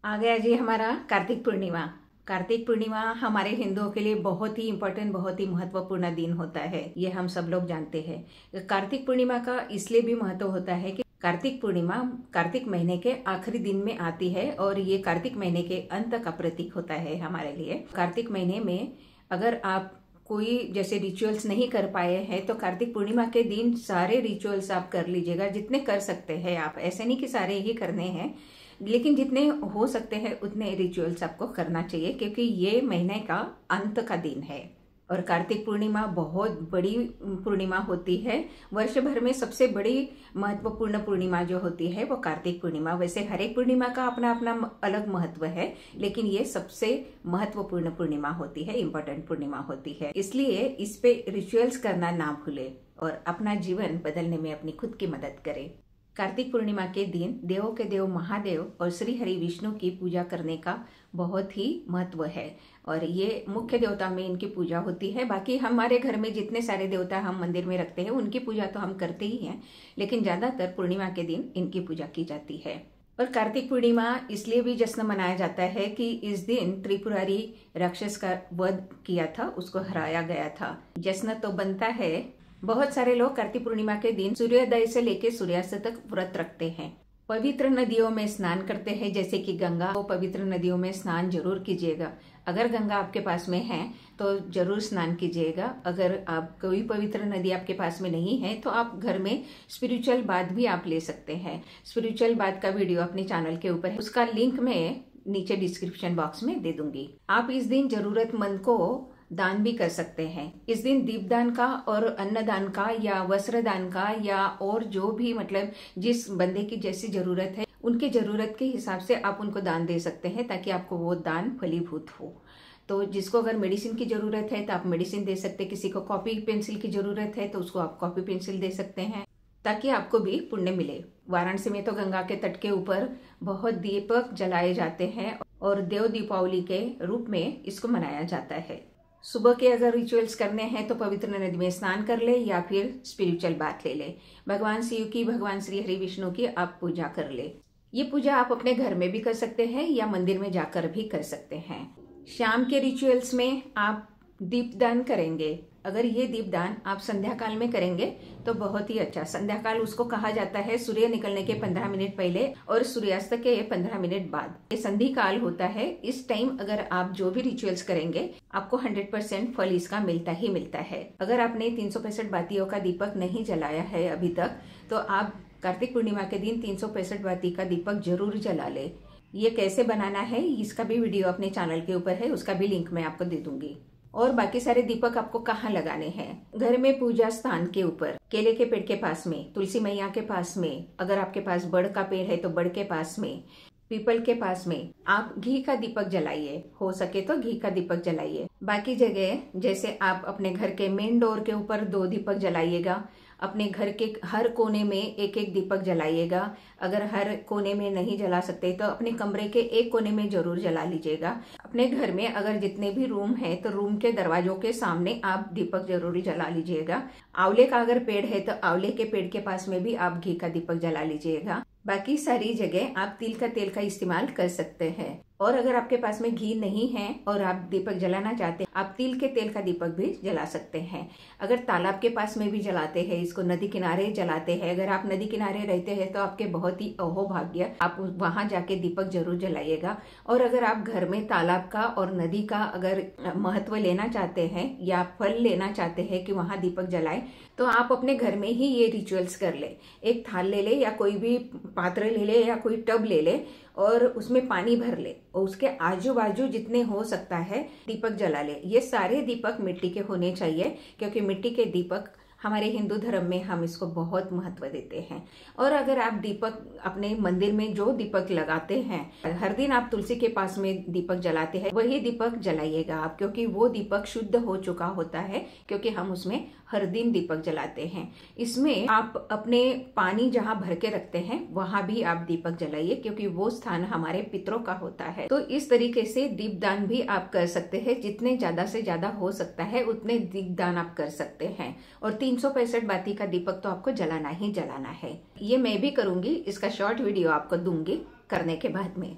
आ गया जी हमारा कार्तिक पूर्णिमा। कार्तिक पूर्णिमा हमारे हिंदुओं के लिए बहुत ही इम्पोर्टेंट, बहुत ही महत्वपूर्ण दिन होता है। ये हम सब लोग जानते हैं। कार्तिक पूर्णिमा का इसलिए भी महत्व होता है कि कार्तिक पूर्णिमा कार्तिक महीने के आखिरी दिन में आती है और ये कार्तिक महीने के अंत का प्रतीक होता है हमारे लिए। कार्तिक महीने में अगर आप कोई जैसे रिचुअल्स नहीं कर पाए हैं तो कार्तिक पूर्णिमा के दिन सारे रिचुअल्स आप कर लीजिएगा, जितने कर सकते हैं आप। ऐसे नहीं कि सारे ही करने हैं, लेकिन जितने हो सकते हैं उतने रिचुअल्स आपको करना चाहिए, क्योंकि ये महीने का अंत का दिन है। और कार्तिक पूर्णिमा बहुत बड़ी पूर्णिमा होती है। वर्ष भर में सबसे बड़ी महत्वपूर्ण पूर्णिमा जो होती है वो कार्तिक पूर्णिमा। वैसे हर एक पूर्णिमा का अपना अपना अलग महत्व है, लेकिन ये सबसे महत्वपूर्ण पूर्णिमा होती है, इम्पोर्टेंट पूर्णिमा होती है। इसलिए इस पे रिचुअल्स करना ना भूले और अपना जीवन बदलने में अपनी खुद की मदद करें। कार्तिक पूर्णिमा के दिन देवों के देव महादेव और श्री हरि विष्णु की पूजा करने का बहुत ही महत्व है और ये मुख्य देवता में इनकी पूजा होती है। बाकी हमारे घर में जितने सारे देवता हम मंदिर में रखते हैं उनकी पूजा तो हम करते ही हैं, लेकिन ज्यादातर पूर्णिमा के दिन इनकी पूजा की जाती है। और कार्तिक पूर्णिमा इसलिए भी जश्न मनाया जाता है कि इस दिन त्रिपुरारी राक्षस का वध किया था, उसको हराया गया था। जश्न तो बनता है। बहुत सारे लोग कार्तिक पूर्णिमा के दिन सूर्योदय से लेकर सूर्यास्त तक व्रत रखते हैं। पवित्र नदियों में स्नान करते हैं, जैसे कि गंगा। वो पवित्र नदियों में स्नान जरूर कीजिएगा। अगर गंगा आपके पास में है तो जरूर स्नान कीजिएगा। अगर आप कोई पवित्र नदी आपके पास में नहीं है तो आप घर में स्पिरिचुअल बाथ भी आप ले सकते हैं। स्पिरिचुअल बाथ का वीडियो अपने चैनल के ऊपर है, उसका लिंक मैं नीचे डिस्क्रिप्शन बॉक्स में दे दूंगी। आप इस दिन जरूरतमंद को दान भी कर सकते हैं। इस दिन दीपदान का और अन्नदान का या वस्त्र दान का या और जो भी मतलब जिस बंदे की जैसी जरूरत है उनकी जरूरत के हिसाब से आप उनको दान दे सकते हैं, ताकि आपको वो दान फलीभूत हो। तो जिसको अगर मेडिसिन की जरूरत है तो आप मेडिसिन दे सकते हैं। किसी को कॉपी पेंसिल की जरूरत है तो उसको आप कॉपी पेंसिल दे सकते हैं, ताकि आपको भी पुण्य मिले। वाराणसी में तो गंगा के तट के ऊपर बहुत दीपक जलाए जाते हैं और देव दीपावली के रूप में इसको मनाया जाता है। सुबह के अगर रिचुअल्स करने हैं तो पवित्र नदी में स्नान कर ले या फिर स्पिरिचुअल बाथ ले ले। भगवान शिव की, भगवान श्री हरि विष्णु की आप पूजा कर ले। ये पूजा आप अपने घर में भी कर सकते हैं या मंदिर में जाकर भी कर सकते हैं। शाम के रिचुअल्स में आप दीपदान करेंगे। अगर ये दीपदान आप संध्या काल में करेंगे तो बहुत ही अच्छा। संध्या काल उसको कहा जाता है सूर्य निकलने के 15 मिनट पहले और सूर्यास्त के 15 मिनट बाद, ये संधि काल होता है। इस टाइम अगर आप जो भी रिचुअल्स करेंगे आपको 100% फल इसका मिलता ही मिलता है। अगर आपने 365 बातियों का दीपक नहीं जलाया है अभी तक तो आप कार्तिक पूर्णिमा के दिन 365 बाती का दीपक जरूर जला ले। ये कैसे बनाना है इसका भी वीडियो अपने चैनल के ऊपर है, उसका भी लिंक मैं आपको दे दूंगी। और बाकी सारे दीपक आपको कहाँ लगाने हैं? घर में पूजा स्थान के ऊपर, केले के पेड़ के पास में, तुलसी मैया के पास में, अगर आपके पास बड़ का पेड़ है तो बड़ के पास में, पीपल के पास में आप घी का दीपक जलाइए। हो सके तो घी का दीपक जलाइए। बाकी जगह जैसे आप अपने घर के मेन डोर के ऊपर 2 दीपक जलाइएगा। अपने घर के हर कोने में एक एक दीपक जलाइएगा। अगर हर कोने में नहीं जला सकते तो अपने कमरे के एक कोने में जरूर जला लीजिएगा। अपने घर में अगर जितने भी रूम है तो रूम के दरवाजों के सामने आप दीपक जरूर जला लीजिएगा। आंवले का अगर पेड़ है तो आंवले के पेड़ के पास में भी आप घी का दीपक जला लीजिएगा। बाकी सारी जगह आप तिल का तेल का इस्तेमाल कर सकते हैं। और अगर आपके पास में घी नहीं है और आप दीपक जलाना चाहते हैं, आप तिल के तेल का दीपक भी जला सकते हैं। अगर तालाब के पास में भी जलाते हैं, इसको नदी किनारे जलाते हैं। अगर आप नदी किनारे रहते हैं तो आपके बहुत ही अहोभाग्य, आप वहां जाके दीपक जरूर जलाइएगा। और अगर आप घर में तालाब का और नदी का अगर महत्व लेना चाहते हैं या फल लेना चाहते हैं कि वहां दीपक जलाए, तो आप अपने घर में ही ये रिचुअल्स कर ले। एक थाल ले ले या कोई भी पात्र ले ले या कोई टब ले ले और उसमें पानी भर ले और उसके आजू बाजू जितने हो सकता है दीपक जला ले। ये सारे दीपक मिट्टी के होने चाहिए, क्योंकि मिट्टी के दीपक हमारे हिंदू धर्म में हम इसको बहुत महत्व देते हैं। और अगर आप दीपक अपने मंदिर में जो दीपक लगाते हैं, हर दिन आप तुलसी के पास में दीपक जलाते हैं, वही दीपक जलाइएगा आप, क्योंकि वो दीपक शुद्ध हो चुका होता है, क्योंकि हम उसमें हर दिन दीपक जलाते हैं। इसमें आप अपने पानी जहाँ भर के रखते हैं वहां भी आप दीपक जलाइए, क्योंकि वो स्थान हमारे पितरों का होता है। तो इस तरीके से दीपदान भी आप कर सकते हैं। जितने ज्यादा से ज्यादा हो सकता है उतने दीपदान आप कर सकते हैं। और 365 बाती का दीपक तो आपको जलाना ही जलाना है। ये मैं भी करूंगी, इसका शॉर्ट वीडियो आपको दूंगी करने के बाद में।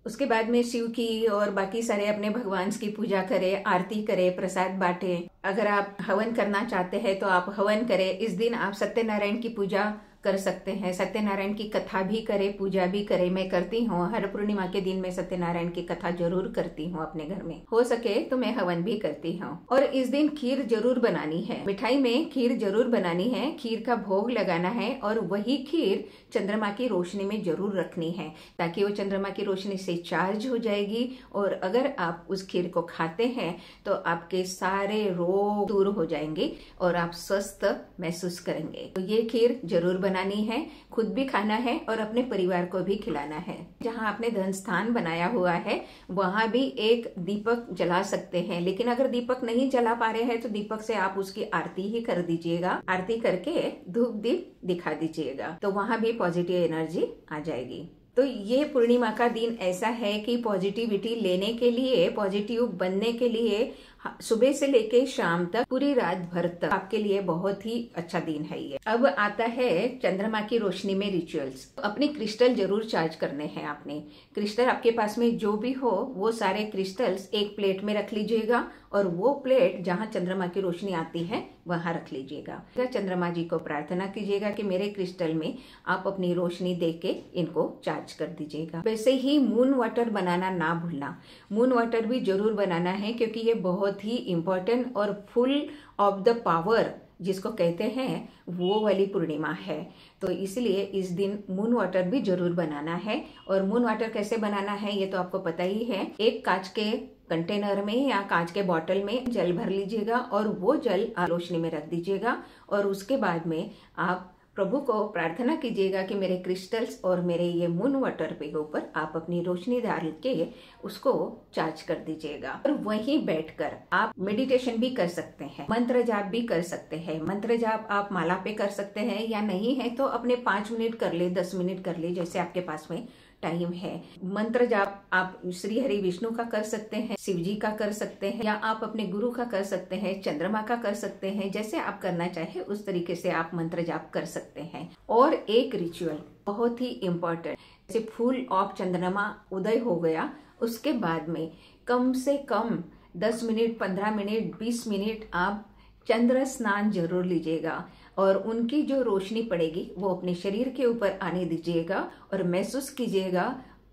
उसके बाद में शिव की और बाकी सारे अपने भगवान की पूजा करें, आरती करें, प्रसाद बांटे। अगर आप हवन करना चाहते हैं तो आप हवन करें। इस दिन आप सत्यनारायण की पूजा कर सकते हैं, सत्यनारायण की कथा भी करें, पूजा भी करें। मैं करती हूँ, हर पूर्णिमा के दिन मैं सत्यनारायण की कथा जरूर करती हूँ अपने घर में। हो सके तो मैं हवन भी करती हूँ। और इस दिन खीर जरूर बनानी है, मिठाई में खीर जरूर बनानी है, खीर का भोग लगाना है और वही खीर चंद्रमा की रोशनी में जरूर रखनी है, ताकि वो चंद्रमा की रोशनी से चार्ज हो जाएगी। और अगर आप उस खीर को खाते हैं तो आपके सारे रोग दूर हो जाएंगे और आप स्वस्थ महसूस करेंगे। तो ये खीर जरूर बनानी है, खुद भी खाना है और अपने परिवार को भी खिलाना है। जहाँ आपने धन स्थान बनाया हुआ है वहां भी एक दीपक जला सकते हैं, लेकिन अगर दीपक नहीं जला पा रहे हैं तो दीपक से आप उसकी आरती ही कर दीजिएगा। आरती करके धूप दीप दिखा दीजिएगा, तो वहां भी पॉजिटिव एनर्जी आ जाएगी। तो ये पूर्णिमा का दिन ऐसा है कि पॉजिटिविटी लेने के लिए, पॉजिटिव बनने के लिए सुबह से लेके शाम तक, पूरी रात भर तक आपके लिए बहुत ही अच्छा दिन है ये। अब आता है चंद्रमा की रोशनी में रिचुअल्स। अपने क्रिस्टल जरूर चार्ज करने हैं आपने। क्रिस्टल आपके पास में जो भी हो वो सारे क्रिस्टल्स एक प्लेट में रख लीजिएगा और वो प्लेट जहाँ चंद्रमा की रोशनी आती है वहां रख लीजिएगा। चंद्रमा जी को प्रार्थना कीजिएगा कि मेरे क्रिस्टल में आप अपनी रोशनी दे के इनको चार्ज कर दीजिएगा। वैसे ही मून वाटर बनाना ना भूलना, मून वाटर भी जरूर बनाना है, क्योंकि ये बहुत ही इम्पोर्टेंट और फुल ऑफ द पावर जिसको कहते हैं वो वाली पूर्णिमा है। तो इसलिए इस दिन मून वाटर भी जरूर बनाना है। और मून वाटर कैसे बनाना है ये तो आपको पता ही है। एक कांच के कंटेनर में या कांच के बॉटल में जल भर लीजिएगा और वो जल रोशनी में रख दीजिएगा। और उसके बाद में आप प्रभु को प्रार्थना कीजिएगा कि मेरे क्रिस्टल्स और मेरे ये मून वाटर पे ऊपर आप अपनी रोशनी डाल के उसको चार्ज कर दीजिएगा। और वहीं बैठकर आप मेडिटेशन भी कर सकते हैं, मंत्र जाप भी कर सकते हैं। मंत्र जाप आप माला पे कर सकते हैं, या नहीं है तो अपने 5 मिनट कर ले, 10 मिनट कर ले, जैसे आपके पास में टाइम है। मंत्र जाप आप श्री हरि विष्णु का कर सकते हैं, शिव जी का कर सकते हैं, या आप अपने गुरु का कर सकते हैं, चंद्रमा का कर सकते हैं। जैसे आप करना चाहे उस तरीके से आप मंत्र जाप कर सकते हैं। और एक रिचुअल बहुत ही इम्पोर्टेंट, जैसे फुल ऑफ चंद्रमा उदय हो गया उसके बाद में कम से कम 10 मिनट, 15 मिनट, 20 मिनट आप चंद्र स्नान जरूर लीजिएगा। और उनकी जो रोशनी पड़ेगी वो अपने शरीर के ऊपर आने दीजिएगा और महसूस कीजिएगा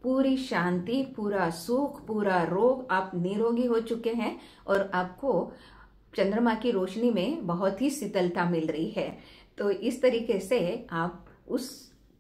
पूरी शांति, पूरा सुख, पूरा रोग, आप निरोगी हो चुके हैं और आपको चंद्रमा की रोशनी में बहुत ही शीतलता मिल रही है। तो इस तरीके से आप उस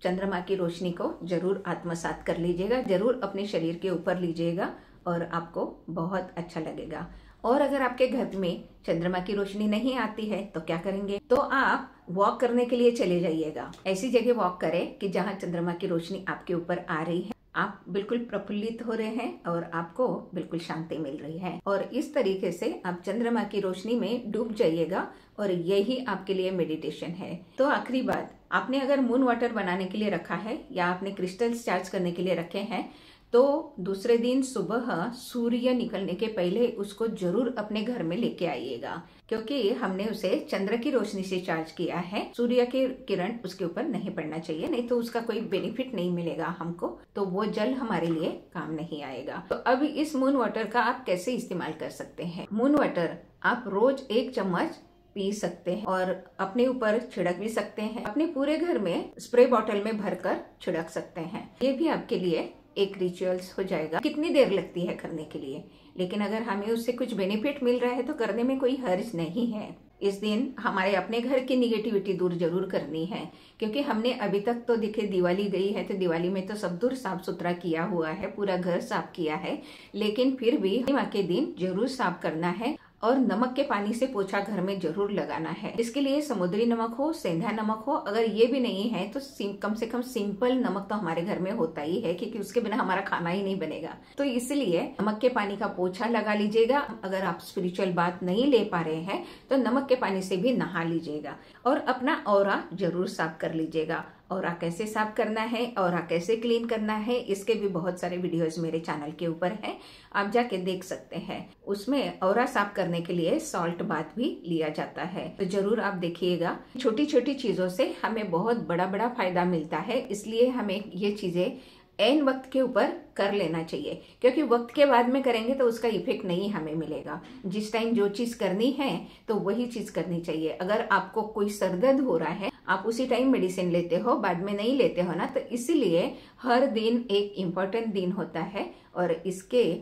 चंद्रमा की रोशनी को जरूर आत्मसात कर लीजिएगा, जरूर अपने शरीर के ऊपर लीजिएगा और आपको बहुत अच्छा लगेगा। और अगर आपके घर में चंद्रमा की रोशनी नहीं आती है तो क्या करेंगे, तो आप वॉक करने के लिए चले जाइएगा। ऐसी जगह वॉक करें कि जहाँ चंद्रमा की रोशनी आपके ऊपर आ रही है, आप बिल्कुल प्रफुल्लित हो रहे हैं और आपको बिल्कुल शांति मिल रही है। और इस तरीके से आप चंद्रमा की रोशनी में डूब जाइएगा और यही आपके लिए मेडिटेशन है। तो आखिरी बात, आपने अगर मून वाटर बनाने के लिए रखा है या आपने क्रिस्टल्स चार्ज करने के लिए रखे हैं तो दूसरे दिन सुबह सूर्य निकलने के पहले उसको जरूर अपने घर में लेके आइएगा, क्योंकि हमने उसे चंद्र की रोशनी से चार्ज किया है। सूर्य के किरण उसके ऊपर नहीं पड़ना चाहिए, नहीं तो उसका कोई बेनिफिट नहीं मिलेगा हमको, तो वो जल हमारे लिए काम नहीं आएगा। तो अब इस मून वाटर का आप कैसे इस्तेमाल कर सकते हैं। मून वाटर आप रोज 1 चम्मच पी सकते हैं और अपने ऊपर छिड़क भी सकते हैं। अपने पूरे घर में स्प्रे बॉटल में भरकर छिड़क सकते हैं। ये भी आपके लिए एक रिचुअल्स हो जाएगा। कितनी देर लगती है करने के लिए, लेकिन अगर हमें उससे कुछ बेनिफिट मिल रहा है तो करने में कोई हर्ज नहीं है। इस दिन हमारे अपने घर की निगेटिविटी दूर जरूर करनी है, क्योंकि हमने अभी तक तो देखे दिवाली गई है तो दिवाली में तो सब दूर साफ सुथरा किया हुआ है, पूरा घर साफ किया है, लेकिन फिर भी पूर्णिमा के दिन जरूर साफ करना है। और नमक के पानी से पोछा घर में जरूर लगाना है। इसके लिए समुद्री नमक हो, सेंधा नमक हो, अगर ये भी नहीं है तो कम से कम सिंपल नमक तो हमारे घर में होता ही है, क्योंकि उसके बिना हमारा खाना ही नहीं बनेगा। तो इसलिए नमक के पानी का पोछा लगा लीजिएगा। अगर आप स्पिरिचुअल बात नहीं ले पा रहे हैं तो नमक के पानी से भी नहा लीजिएगा और अपना ऑरा जरूर साफ कर लीजिएगा। ऑरा कैसे साफ करना है, ऑरा कैसे क्लीन करना है, इसके भी बहुत सारे वीडियोस मेरे चैनल के ऊपर हैं, आप जाके देख सकते हैं। उसमें ऑरा साफ करने के लिए सॉल्ट बाथ भी लिया जाता है, तो जरूर आप देखिएगा। छोटी छोटी चीजों से हमें बहुत बड़ा बड़ा फायदा मिलता है, इसलिए हमें ये चीजें एन वक्त के ऊपर कर लेना चाहिए, क्योंकि वक्त के बाद में करेंगे तो उसका इफेक्ट नहीं हमें मिलेगा। जिस टाइम जो चीज करनी है तो वही चीज करनी चाहिए। अगर आपको कोई सरदर्द हो रहा है, आप उसी टाइम मेडिसिन लेते हो, बाद में नहीं लेते हो ना, तो इसीलिए हर दिन एक इम्पोर्टेंट दिन होता है और इसके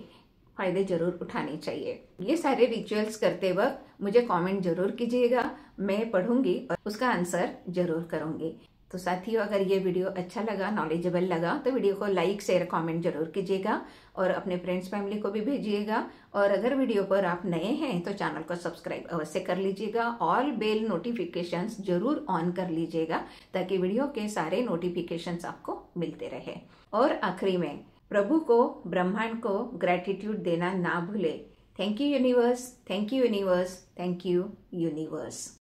फायदे जरूर उठाने चाहिए। ये सारे रिचुअल्स करते वक्त मुझे कमेंट जरूर कीजिएगा, मैं पढ़ूंगी और उसका आंसर जरूर करूंगी। तो साथियों, अगर ये वीडियो अच्छा लगा, नॉलेजेबल लगा, तो वीडियो को लाइक शेयर कमेंट जरूर कीजिएगा और अपने फ्रेंड्स फैमिली को भी भेजिएगा। और अगर वीडियो पर आप नए हैं तो चैनल को सब्सक्राइब अवश्य कर लीजिएगा। ऑल बेल नोटिफिकेशंस जरूर ऑन कर लीजिएगा ताकि वीडियो के सारे नोटिफिकेशंस आपको मिलते रहे। और आखिरी में, प्रभु को, ब्रह्मांड को ग्रेटिट्यूड देना ना भूले। Thank you universe, thank you universe, thank you universe.